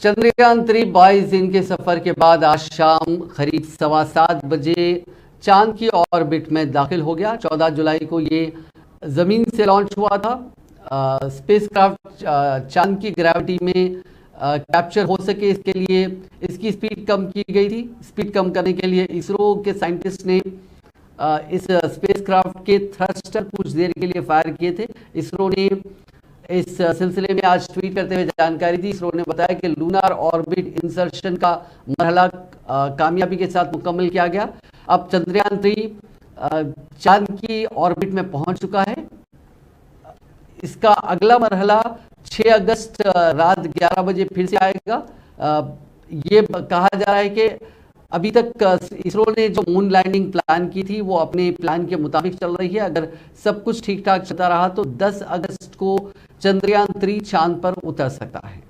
चंद्रयान-3 22 दिन के सफर के बाद आज शाम करीब 7:15 बजे चांद की ऑर्बिट में दाखिल हो गया। 14 जुलाई को ये जमीन से लॉन्च हुआ था। स्पेसक्राफ्ट चांद की ग्रेविटी में कैप्चर हो सके, इसके लिए इसकी स्पीड कम की गई थी। स्पीड कम करने के लिए इसरो के साइंटिस्ट ने इस स्पेसक्राफ्ट के थ्रस्टर कुछ देर के लिए फायर किए थे। इसरो ने इस सिलसिले में आज ट्वीट करते हुए जानकारी दी। इसरो ने बताया कि लूनार ऑर्बिट इंसर्शन का मरहला कामयाबी के साथ मुकम्मल किया गया। अब चंद्रयान-3 चांद की ऑर्बिट में पहुंच चुका है। इसका अगला मरहला 6 अगस्त रात 11 बजे फिर से आएगा। ये कहा जा रहा है कि अभी तक इसरो ने जो मून लैंडिंग प्लान की थी वो अपने प्लान के मुताबिक चल रही है। अगर सब कुछ ठीक ठाक चलता रहा तो 10 अगस्त को चंद्रयान-3 चांद पर उतर सकता है।